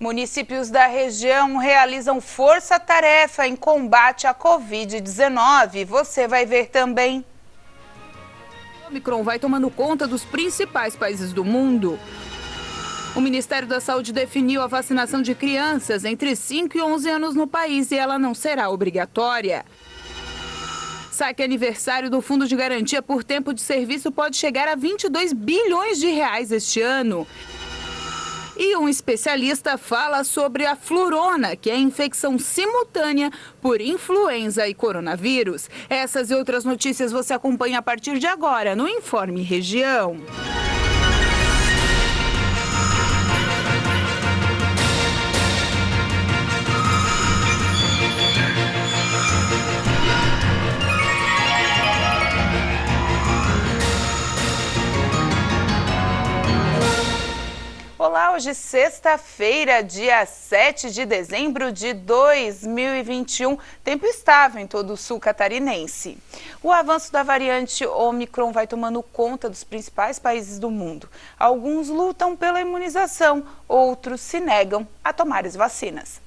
Municípios da região realizam força-tarefa em combate à Covid-19. Você vai ver também. O Omicron vai tomando conta dos principais países do mundo. O Ministério da Saúde definiu a vacinação de crianças entre 5 e 11 anos no país e ela não será obrigatória. Saque aniversário do Fundo de Garantia por Tempo de Serviço pode chegar a 22 bilhões de reais este ano. E um especialista fala sobre a flurona, que é a infecção simultânea por influenza e coronavírus. Essas e outras notícias você acompanha a partir de agora no Informe Região. Olá, hoje sexta-feira, dia 7 de dezembro de 2021, tempo estável em todo o sul catarinense. O avanço da variante Omicron vai tomando conta dos principais países do mundo. Alguns lutam pela imunização, outros se negam a tomar as vacinas.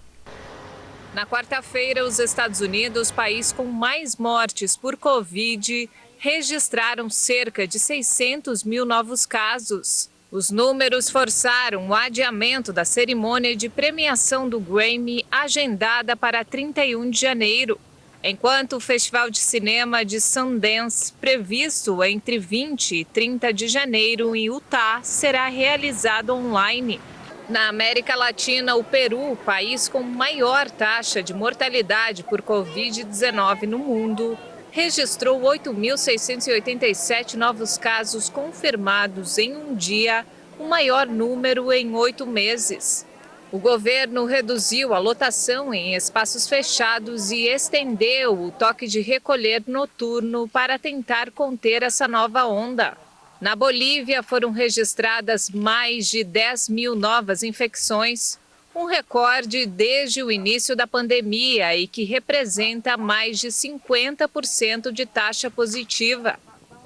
Na quarta-feira, os Estados Unidos, país com mais mortes por Covid, registraram cerca de 600 mil novos casos. Os números forçaram o adiamento da cerimônia de premiação do Grammy, agendada para 31 de janeiro, enquanto o Festival de Cinema de Sundance, previsto entre 20 e 30 de janeiro em Utah, será realizado online. Na América Latina, o Peru, país com maior taxa de mortalidade por Covid-19 no mundo, registrou 8.687 novos casos confirmados em um dia, o maior número em 8 meses. O governo reduziu a lotação em espaços fechados e estendeu o toque de recolher noturno para tentar conter essa nova onda. Na Bolívia, foram registradas mais de 10 mil novas infecções, um recorde desde o início da pandemia e que representa mais de 50% de taxa positiva.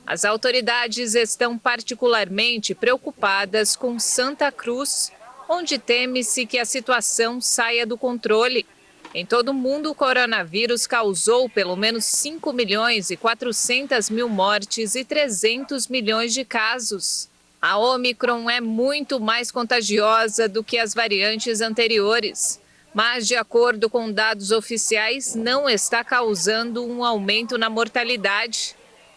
As autoridades estão particularmente preocupadas com Santa Cruz, onde teme-se que a situação saia do controle. Em todo o mundo, o coronavírus causou pelo menos 5 milhões e 400 mil mortes e 300 milhões de casos. A Omicron é muito mais contagiosa do que as variantes anteriores, mas, de acordo com dados oficiais, não está causando um aumento na mortalidade.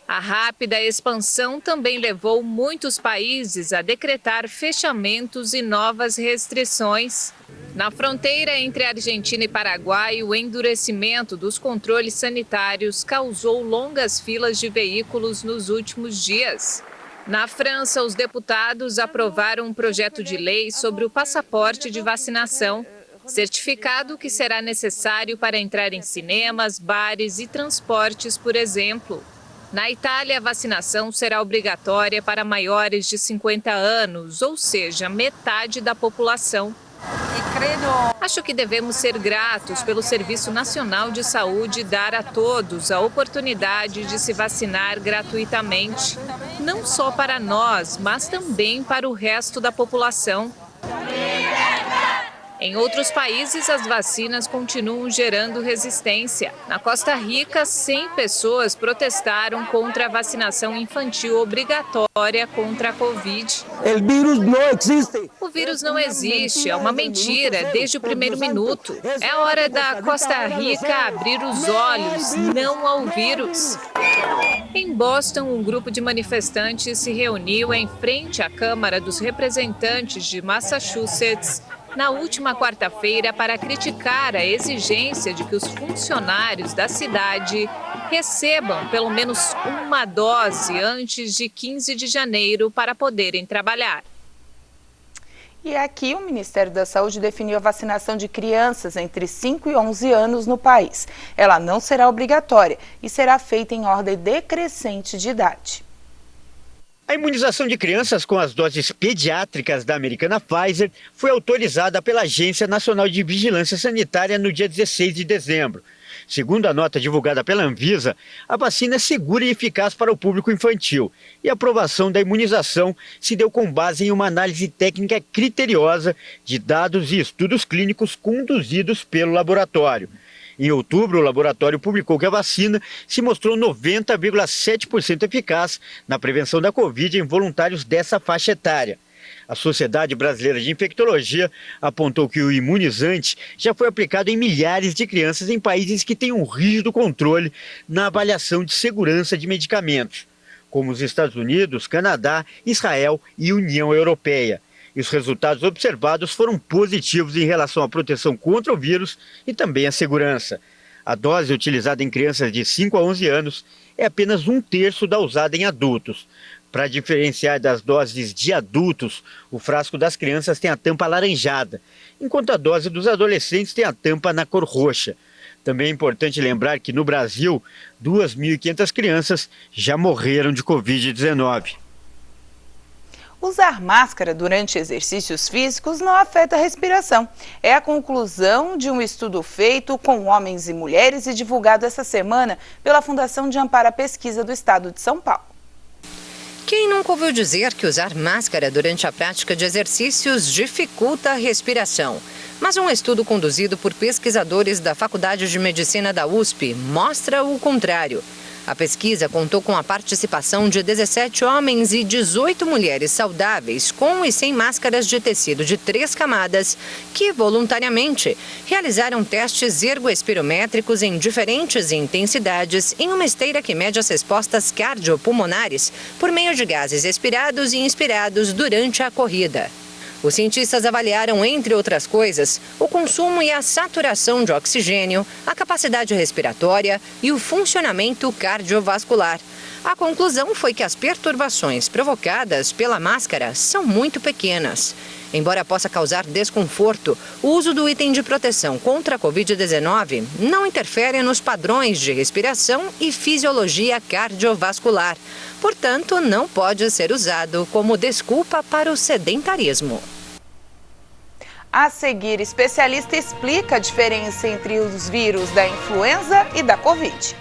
A rápida expansão também levou muitos países a decretar fechamentos e novas restrições. Na fronteira entre Argentina e Paraguai, o endurecimento dos controles sanitários causou longas filas de veículos nos últimos dias. Na França, os deputados aprovaram um projeto de lei sobre o passaporte de vacinação, certificado que será necessário para entrar em cinemas, bares e transportes, por exemplo. Na Itália, a vacinação será obrigatória para maiores de 50 anos, ou seja, metade da população. Acho que devemos ser gratos pelo Serviço Nacional de Saúde dar a todos a oportunidade de se vacinar gratuitamente, não só para nós, mas também para o resto da população. Em outros países, as vacinas continuam gerando resistência. Na Costa Rica, 100 pessoas protestaram contra a vacinação infantil obrigatória contra a Covid. O vírus não existe, é uma mentira desde o primeiro minuto. É hora da Costa Rica abrir os olhos, não ao vírus. Em Boston, um grupo de manifestantes se reuniu em frente à Câmara dos Representantes de Massachusetts na última quarta-feira para criticar a exigência de que os funcionários da cidade recebam pelo menos uma dose antes de 15 de janeiro para poderem trabalhar. E aqui o Ministério da Saúde definiu a vacinação de crianças entre 5 e 11 anos no país. Ela não será obrigatória e será feita em ordem decrescente de idade. A imunização de crianças com as doses pediátricas da americana Pfizer foi autorizada pela Agência Nacional de Vigilância Sanitária no dia 16 de dezembro. Segundo a nota divulgada pela Anvisa, a vacina é segura e eficaz para o público infantil e a aprovação da imunização se deu com base em uma análise técnica criteriosa de dados e estudos clínicos conduzidos pelo laboratório. Em outubro, o laboratório publicou que a vacina se mostrou 90,7% eficaz na prevenção da Covid em voluntários dessa faixa etária. A Sociedade Brasileira de Infectologia apontou que o imunizante já foi aplicado em milhares de crianças em países que têm um rígido controle na avaliação de segurança de medicamentos, como os Estados Unidos, Canadá, Israel e União Europeia. E os resultados observados foram positivos em relação à proteção contra o vírus e também à segurança. A dose utilizada em crianças de 5 a 11 anos é apenas 1/3 da usada em adultos. Para diferenciar das doses de adultos, o frasco das crianças tem a tampa alaranjada, enquanto a dose dos adolescentes tem a tampa na cor roxa. Também é importante lembrar que no Brasil, 2.500 crianças já morreram de Covid-19. Usar máscara durante exercícios físicos não afeta a respiração. É a conclusão de um estudo feito com homens e mulheres e divulgado essa semana pela Fundação de Amparo à Pesquisa do Estado de São Paulo. Quem nunca ouviu dizer que usar máscara durante a prática de exercícios dificulta a respiração? Mas um estudo conduzido por pesquisadores da Faculdade de Medicina da USP mostra o contrário. A pesquisa contou com a participação de 17 homens e 18 mulheres saudáveis, com e sem máscaras de tecido de 3 camadas, que voluntariamente realizaram testes ergoespirométricos em diferentes intensidades em uma esteira que mede as respostas cardiopulmonares por meio de gases expirados e inspirados durante a corrida. Os cientistas avaliaram, entre outras coisas, o consumo e a saturação de oxigênio, a capacidade respiratória e o funcionamento cardiovascular. A conclusão foi que as perturbações provocadas pela máscara são muito pequenas. Embora possa causar desconforto, o uso do item de proteção contra a Covid-19 não interfere nos padrões de respiração e fisiologia cardiovascular. Portanto, não pode ser usado como desculpa para o sedentarismo. A seguir, especialista explica a diferença entre os vírus da influenza e da Covid.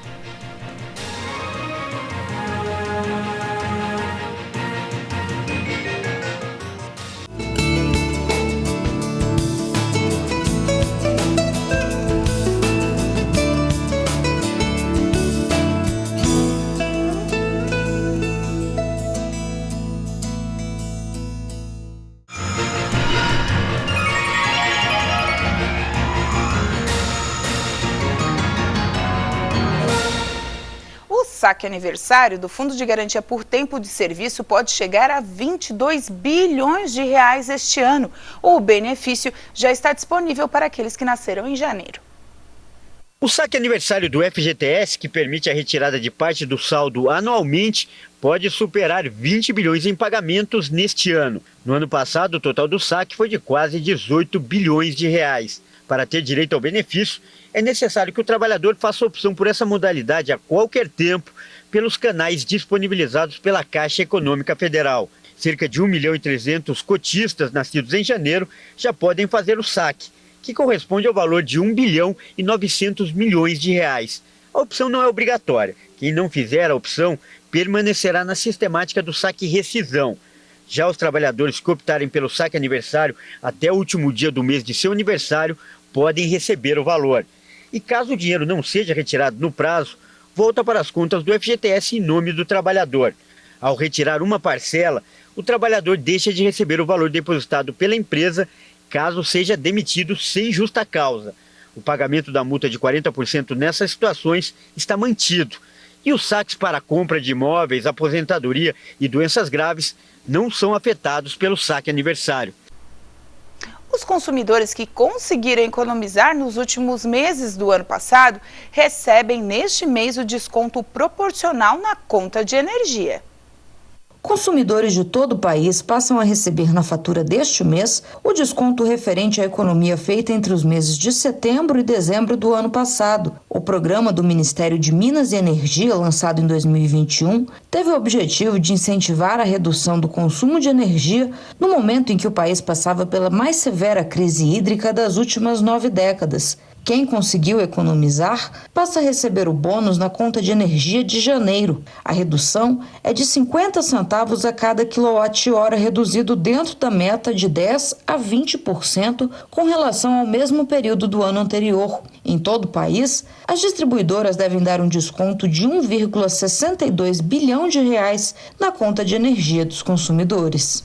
O saque aniversário do Fundo de Garantia por Tempo de Serviço pode chegar a 22 bilhões de reais este ano. O benefício já está disponível para aqueles que nasceram em janeiro. O saque aniversário do FGTS, que permite a retirada de parte do saldo anualmente, pode superar 20 bilhões em pagamentos neste ano. No ano passado, o total do saque foi de quase 18 bilhões de reais. Para ter direito ao benefício, é necessário que o trabalhador faça opção por essa modalidade a qualquer tempo pelos canais disponibilizados pela Caixa Econômica Federal. Cerca de 1.300.000 cotistas nascidos em janeiro já podem fazer o saque, que corresponde ao valor de 1.900 bilhões de reais. A opção não é obrigatória. Quem não fizer a opção permanecerá na sistemática do saque rescisão. Já os trabalhadores que optarem pelo saque aniversário até o último dia do mês de seu aniversário podem receber o valor. E caso o dinheiro não seja retirado no prazo, volta para as contas do FGTS em nome do trabalhador. Ao retirar uma parcela, o trabalhador deixa de receber o valor depositado pela empresa caso seja demitido sem justa causa. O pagamento da multa de 40% nessas situações está mantido. E os saques para a compra de imóveis, aposentadoria e doenças graves não são afetados pelo saque aniversário. Os consumidores que conseguiram economizar nos últimos meses do ano passado recebem neste mês o desconto proporcional na conta de energia. Consumidores de todo o país passam a receber na fatura deste mês o desconto referente à economia feita entre os meses de setembro e dezembro do ano passado. O programa do Ministério de Minas e Energia, lançado em 2021, teve o objetivo de incentivar a redução do consumo de energia no momento em que o país passava pela mais severa crise hídrica das últimas 9 décadas. Quem conseguiu economizar passa a receber o bônus na conta de energia de janeiro. A redução é de 50 centavos a cada quilowatt-hora, reduzido dentro da meta de 10% a 20% com relação ao mesmo período do ano anterior. Em todo o país, as distribuidoras devem dar um desconto de 1,62 bilhão de reais na conta de energia dos consumidores.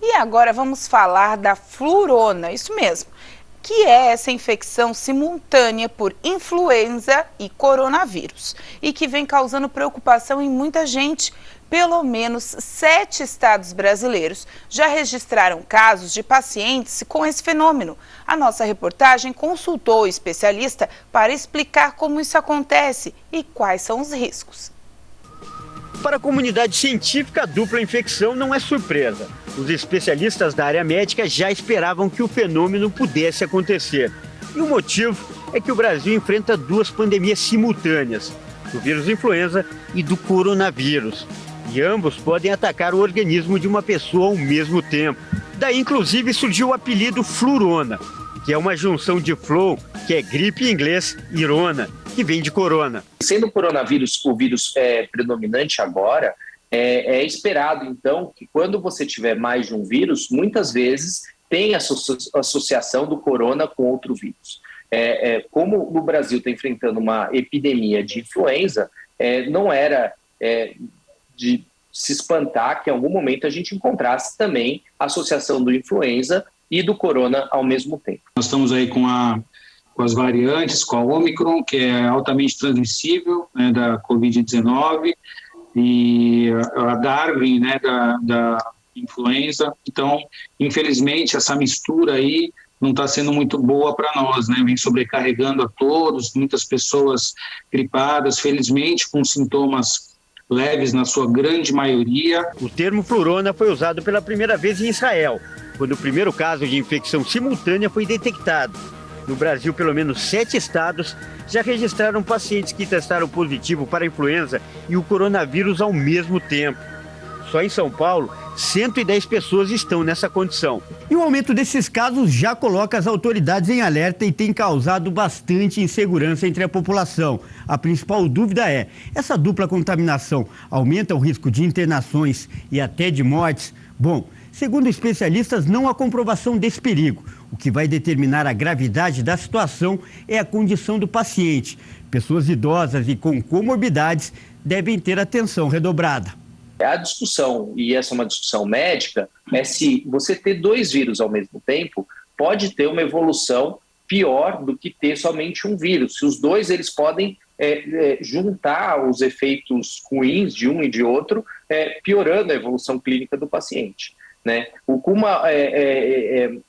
E agora vamos falar da flurona, isso mesmo, que é essa infecção simultânea por influenza e coronavírus e que vem causando preocupação em muita gente. Pelo menos 7 estados brasileiros já registraram casos de pacientes com esse fenômeno. A nossa reportagem consultou o especialista para explicar como isso acontece e quais são os riscos. Para a comunidade científica, a dupla infecção não é surpresa. Os especialistas da área médica já esperavam que o fenômeno pudesse acontecer. E o motivo é que o Brasil enfrenta 2 pandemias simultâneas, do vírus influenza e do coronavírus. E ambos podem atacar o organismo de uma pessoa ao mesmo tempo. Daí, inclusive, surgiu o apelido flurona, que é uma junção de flow, que é gripe em inglês, e rona, que vem de corona. Sendo o coronavírus o vírus predominante agora, é esperado, então, que quando você tiver mais de um vírus, muitas vezes tem associação do corona com outro vírus. Como o Brasil está enfrentando uma epidemia de influenza, não era de se espantar que em algum momento a gente encontrasse também a associação do influenza e do corona ao mesmo tempo. Nós estamos aí com as variantes, com a Omicron, que é altamente transmissível, né, da Covid-19, e a Darwin, né, da influenza. Então, infelizmente, essa mistura aí não está sendo muito boa para nós, né? Vem sobrecarregando a todos, muitas pessoas gripadas, felizmente com sintomas leves na sua grande maioria. O termo flurona foi usado pela primeira vez em Israel, quando o primeiro caso de infecção simultânea foi detectado. No Brasil, pelo menos 7 estados já registraram pacientes que testaram positivo para a influenza e o coronavírus ao mesmo tempo. Só em São Paulo, 110 pessoas estão nessa condição. E o aumento desses casos já coloca as autoridades em alerta e tem causado bastante insegurança entre a população. A principal dúvida é: essa dupla contaminação aumenta o risco de internações e até de mortes? Bom, segundo especialistas, não há comprovação desse perigo. O que vai determinar a gravidade da situação é a condição do paciente. Pessoas idosas e com comorbidades devem ter atenção redobrada. A discussão, e essa é uma discussão médica, é se você ter 2 vírus ao mesmo tempo pode ter uma evolução pior do que ter somente um vírus. Se os dois eles podem juntar os efeitos ruins de um e de outro, piorando a evolução clínica do paciente. Né? Com uma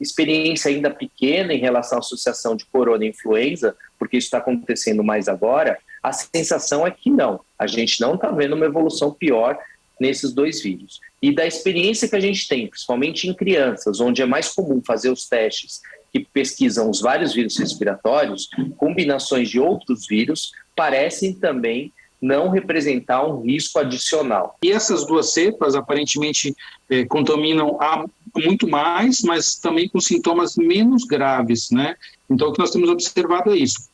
experiência ainda pequena em relação à associação de corona e influenza, porque isso está acontecendo mais agora, a sensação é que não, a gente não está vendo uma evolução pior nesses 2 vírus. E da experiência que a gente tem, principalmente em crianças, onde é mais comum fazer os testes que pesquisam os vários vírus respiratórios, combinações de outros vírus parecem também não representar um risco adicional. E essas 2 cepas aparentemente contaminam muito mais, mas também com sintomas menos graves, né? Então o que nós temos observado é isso,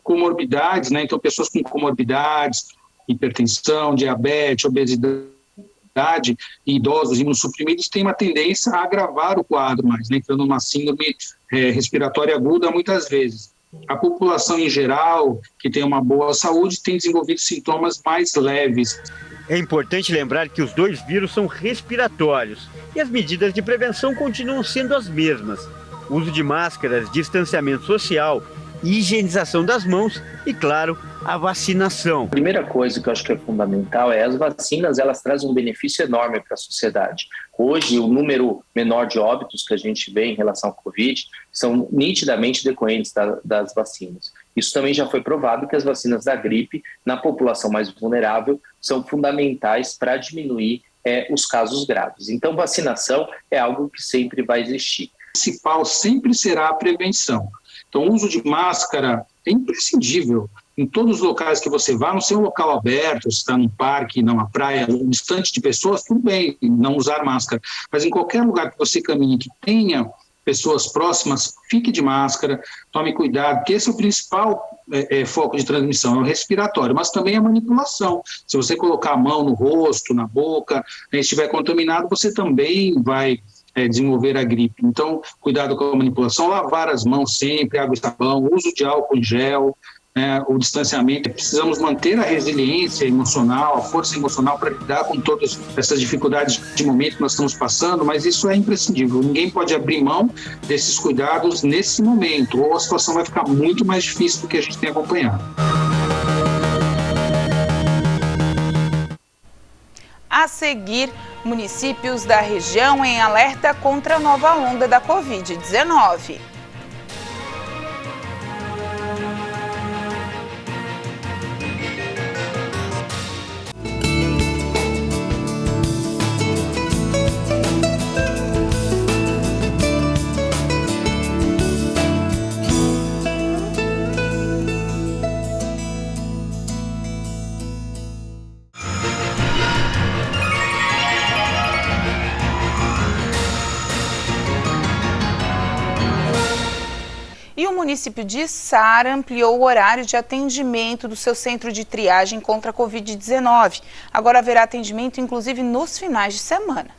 comorbidades, né? Então pessoas com comorbidades, hipertensão, diabetes, obesidade e idosos imunossuprimidos têm uma tendência a agravar o quadro mais, né? Entrando numa síndrome respiratória aguda muitas vezes. A população em geral, que tem uma boa saúde, tem desenvolvido sintomas mais leves. É importante lembrar que os 2 vírus são respiratórios e as medidas de prevenção continuam sendo as mesmas. Uso de máscaras, distanciamento social, higienização das mãos e, claro, a vacinação. A primeira coisa que eu acho que é fundamental é as vacinas, elas trazem um benefício enorme para a sociedade. Hoje, o número menor de óbitos que a gente vê em relação ao Covid são nitidamente decorrentes das vacinas. Isso também já foi provado que as vacinas da gripe, na população mais vulnerável, são fundamentais para diminuir os casos graves. Então, vacinação é algo que sempre vai existir. O principal sempre será a prevenção. Então, o uso de máscara é imprescindível. Em todos os locais que você vá, no seu local aberto, se está num parque, numa praia, distante de pessoas, tudo bem não usar máscara. Mas em qualquer lugar que você caminhe que tenha pessoas próximas, fique de máscara, tome cuidado, porque esse é o principal foco de transmissão, é o respiratório, mas também a manipulação. Se você colocar a mão no rosto, na boca, e estiver contaminado, você também vai desenvolver a gripe. Então, cuidado com a manipulação, lavar as mãos sempre, água e sabão, uso de álcool em gel, o distanciamento. Precisamos manter a resiliência emocional, a força emocional para lidar com todas essas dificuldades de momento que nós estamos passando, mas isso é imprescindível. Ninguém pode abrir mão desses cuidados nesse momento, ou a situação vai ficar muito mais difícil do que a gente tem acompanhado. A seguir, municípios da região em alerta contra a nova onda da Covid-19. E o município de Sara ampliou o horário de atendimento do seu centro de triagem contra a Covid-19. Agora haverá atendimento, inclusive, nos finais de semana.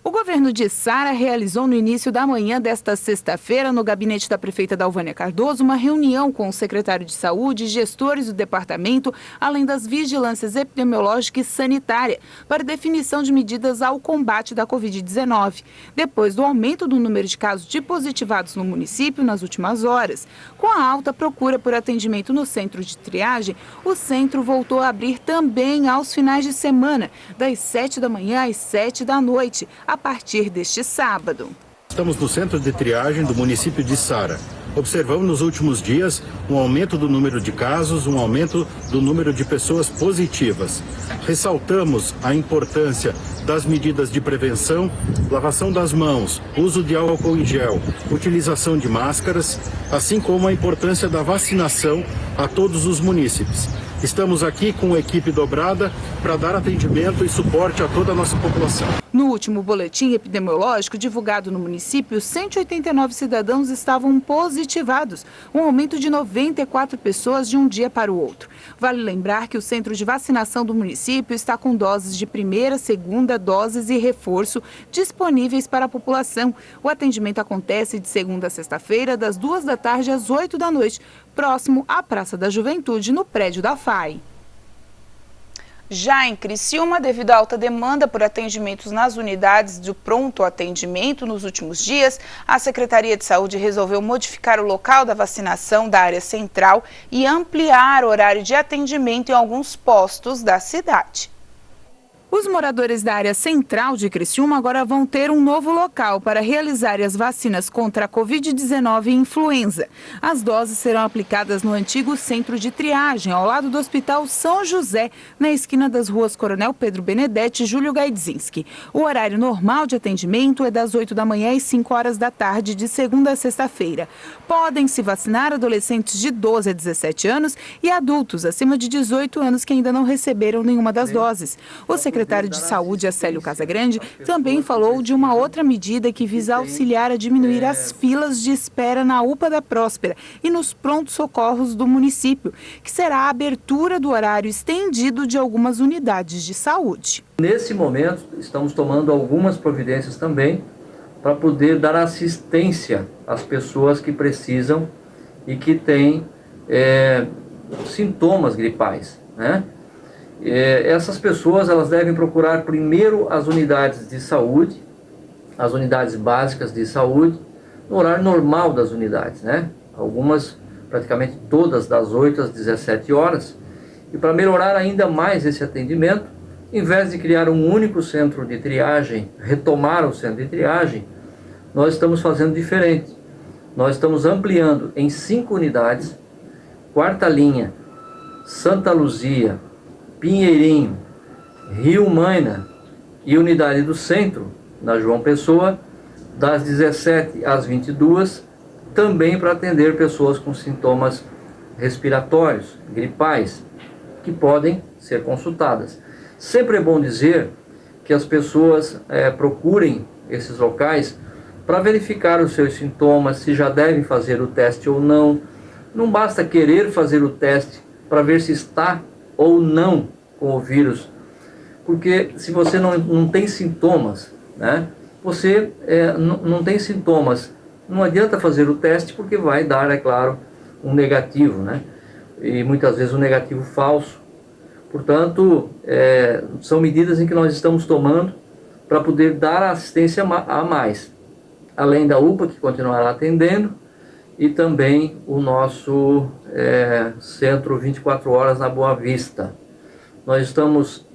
O governo de Sara realizou no início da manhã desta sexta-feira, no gabinete da prefeita Dalvânia Cardoso, uma reunião com o secretário de Saúde e gestores do departamento, além das vigilâncias epidemiológica e sanitária, para definição de medidas ao combate da Covid-19, depois do aumento do número de casos de positivados no município nas últimas horas. Com a alta procura por atendimento no centro de triagem, o centro voltou a abrir também aos finais de semana, das 7 da manhã às 7 da noite, a partir deste sábado. Estamos no centro de triagem do município de Sara. Observamos nos últimos dias um aumento do número de casos, um aumento do número de pessoas positivas. Ressaltamos a importância das medidas de prevenção, lavação das mãos, uso de álcool em gel, utilização de máscaras, assim como a importância da vacinação a todos os munícipes. Estamos aqui com a equipe dobrada para dar atendimento e suporte a toda a nossa população. No último boletim epidemiológico divulgado no município, 189 cidadãos estavam positivados, um aumento de 94 pessoas de um dia para o outro. Vale lembrar que o centro de vacinação do município está com doses de primeira, segunda doses e reforço disponíveis para a população. O atendimento acontece de segunda a sexta-feira, das 2 da tarde às 8 da noite, próximo à Praça da Juventude, no prédio da FAI. Já em Criciúma, devido à alta demanda por atendimentos nas unidades de pronto atendimento nos últimos dias, a Secretaria de Saúde resolveu modificar o local da vacinação da área central e ampliar o horário de atendimento em alguns postos da cidade. Os moradores da área central de Criciúma agora vão ter um novo local para realizar as vacinas contra a Covid-19 e influenza. As doses serão aplicadas no antigo centro de triagem, ao lado do Hospital São José, na esquina das ruas Coronel Pedro Benedetti e Júlio Gaidzinski. O horário normal de atendimento é das 8 da manhã às 5 horas da tarde, de segunda a sexta-feira. Podem se vacinar adolescentes de 12 a 17 anos e adultos acima de 18 anos que ainda não receberam nenhuma das doses. O secretário de Saúde, Acélio Casagrande, também falou de uma outra medida que visa auxiliar a diminuir as filas de espera na UPA da Próspera e nos prontos-socorros do município, que será a abertura do horário estendido de algumas unidades de saúde. Nesse momento, estamos tomando algumas providências também para poder dar assistência às pessoas que precisam e que têm sintomas gripais, né? Essas pessoas elas devem procurar primeiro as unidades de saúde, as unidades básicas de saúde, no horário normal das unidades, né? Algumas, praticamente todas, das 8 às 17 horas. E para melhorar ainda mais esse atendimento, em vez de criar um único centro de triagem, retomar o centro de triagem, nós estamos fazendo diferente. Nós estamos ampliando em 5 unidades, Quarta Linha, Santa Luzia, Pinheirinho, Rio Maina e Unidade do Centro, na João Pessoa, das 17 às 22, também para atender pessoas com sintomas respiratórios, gripais, que podem ser consultadas. Sempre é bom dizer que as pessoas procurem esses locais para verificar os seus sintomas, se já devem fazer o teste ou não. Não basta querer fazer o teste para ver se está ou não com o vírus, porque se você não tem sintomas, né? Você não tem sintomas, não adianta fazer o teste porque vai dar, é claro, um negativo, né? E muitas vezes um negativo falso. Portanto, são medidas em que nós estamos tomando para poder dar assistência a mais, além da UPA, que continuará atendendo, e também o nosso centro 24 horas na Boa Vista. Nós estamos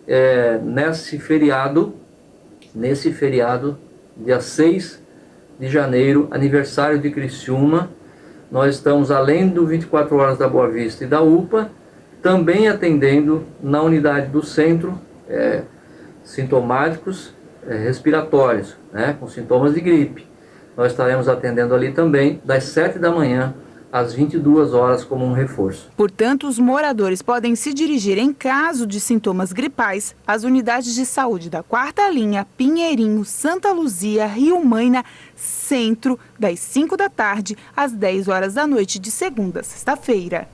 nesse feriado, dia 6 de janeiro, aniversário de Criciúma, nós estamos, além do 24 horas da Boa Vista e da UPA, também atendendo na unidade do centro sintomáticos respiratórios, né, com sintomas de gripe. Nós estaremos atendendo ali também das 7 da manhã às 22 horas como um reforço. Portanto, os moradores podem se dirigir, em caso de sintomas gripais, às unidades de saúde da 4ª Linha, Pinheirinho, Santa Luzia, Rio Maina, Centro, das 5 da tarde às 10 horas da noite, de segunda a sexta-feira.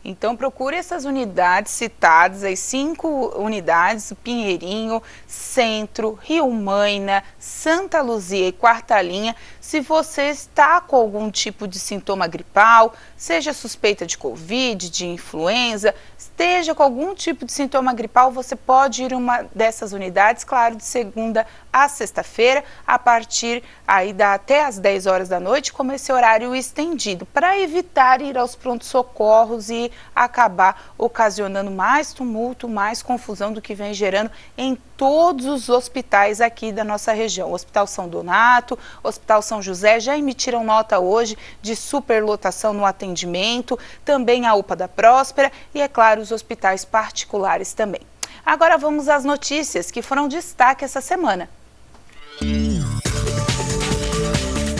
Então, procure essas unidades citadas, as 5 unidades, Pinheirinho, Centro, Rio Maina, Santa Luzia e 4ª Linha, se você está com algum tipo de sintoma gripal, seja suspeita de Covid, de influenza, esteja com algum tipo de sintoma gripal, você pode ir a uma dessas unidades, claro, de segunda a sexta-feira, a partir aí até às 10 horas da noite, como esse horário estendido, para evitar ir aos pronto-socorros e acabar ocasionando mais tumulto, mais confusão do que vem gerando em todos os hospitais aqui da nossa região. O Hospital São Donato, Hospital São José já emitiram nota hoje de superlotação no atendimento, também a UPA da Próspera e, é claro, os hospitais particulares também. Agora vamos às notícias que foram destaque essa semana.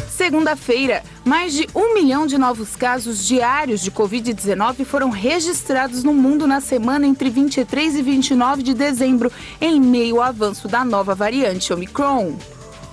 Segunda-feira, mais de 1 milhão de novos casos diários de Covid-19 foram registrados no mundo na semana entre 23 e 29 de dezembro, em meio ao avanço da nova variante Omicron.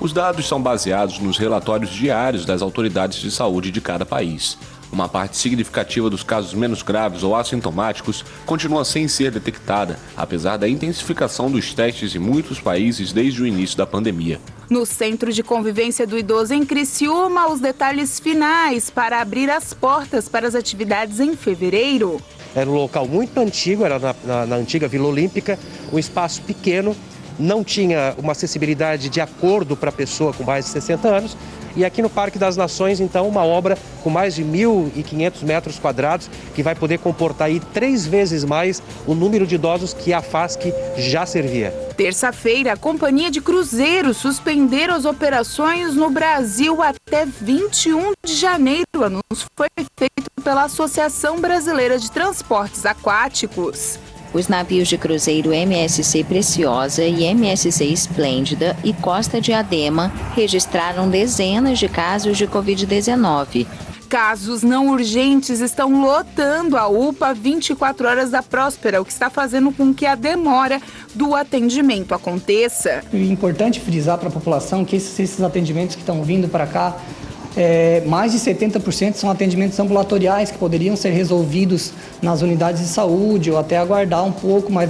Os dados são baseados nos relatórios diários das autoridades de saúde de cada país. Uma parte significativa dos casos menos graves ou assintomáticos continua sem ser detectada, apesar da intensificação dos testes em muitos países desde o início da pandemia. No Centro de Convivência do Idoso em Criciúma, os detalhes finais para abrir as portas para as atividades em fevereiro. Era um local muito antigo, era na antiga Vila Olímpica, um espaço pequeno, não tinha uma acessibilidade de acordo para a pessoa com mais de 60 anos. E aqui no Parque das Nações, então, uma obra com mais de 1.500 metros quadrados, que vai poder comportar aí 3 vezes mais o número de idosos que a FASC já servia. Terça-feira, a Companhia de Cruzeiros suspenderam as operações no Brasil até 21 de janeiro. O anúncio foi feito pela Associação Brasileira de Transportes Aquáticos. Os navios de cruzeiro MSC Preciosa e MSC Esplêndida e Costa Diadema registraram dezenas de casos de Covid-19. Casos não urgentes estão lotando a UPA 24 horas da Próspera, o que está fazendo com que a demora do atendimento aconteça. É importante frisar para a população que esses atendimentos que estão vindo para cá, mais de 70% são atendimentos ambulatoriais que poderiam ser resolvidos nas unidades de saúde ou até aguardar um pouco, mas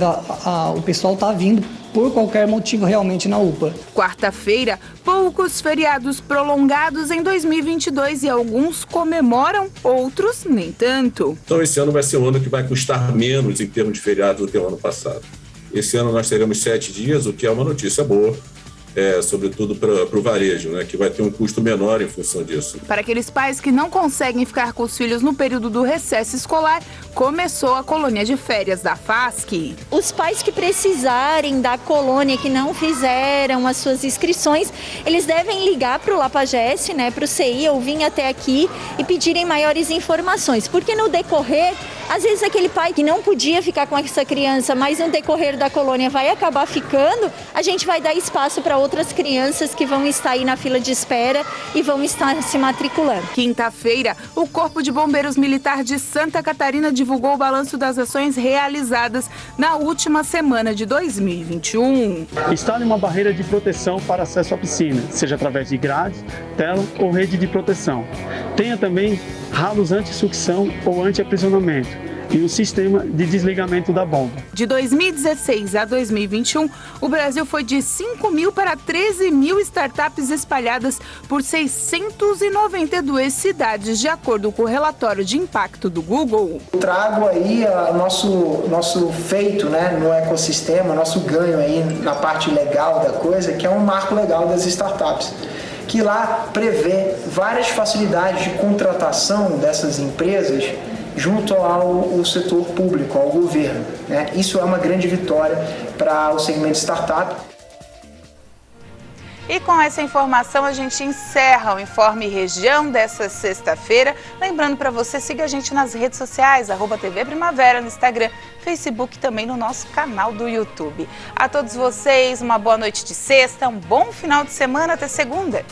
o pessoal está vindo por qualquer motivo realmente na UPA. Quarta-feira, poucos feriados prolongados em 2022 e alguns comemoram, outros nem tanto. Então esse ano vai ser um ano que vai custar menos em termos de feriados do que o ano passado. Esse ano nós teremos 7 dias, o que é uma notícia boa. Sobretudo para o varejo, né, que vai ter um custo menor em função disso. Para aqueles pais que não conseguem ficar com os filhos no período do recesso escolar, começou a colônia de férias da FASC. Os pais que precisarem da colônia, que não fizeram as suas inscrições, eles devem ligar para o Lapagesse, né, para o CI, ou vir até aqui e pedirem maiores informações, porque no decorrer Às vezes aquele pai que não podia ficar com essa criança, mas no decorrer da colônia vai acabar ficando, a gente vai dar espaço para outras crianças que vão estar aí na fila de espera e vão estar se matriculando. Quinta-feira, o Corpo de Bombeiros Militar de Santa Catarina divulgou o balanço das ações realizadas na última semana de 2021. Instale uma barreira de proteção para acesso à piscina, seja através de grades, tela ou rede de proteção. Tenha também ralos anti-sucção ou anti-aprisionamento e um sistema de desligamento da bomba. De 2016 a 2021, o Brasil foi de 5.000 para 13.000 startups espalhadas por 692 cidades, de acordo com o relatório de impacto do Google. Eu trago aí o nosso feito, né, no ecossistema, nosso ganho aí na parte legal da coisa, que é um marco legal das startups, que lá prevê várias facilidades de contratação dessas empresas junto ao setor público, ao governo, né? Isso é uma grande vitória para o segmento startup. E com essa informação a gente encerra o Informe Região dessa sexta-feira. Lembrando para você, siga a gente nas redes sociais, @TV Primavera no Instagram, Facebook e também no nosso canal do YouTube. A todos vocês, uma boa noite de sexta, um bom final de semana, até segunda.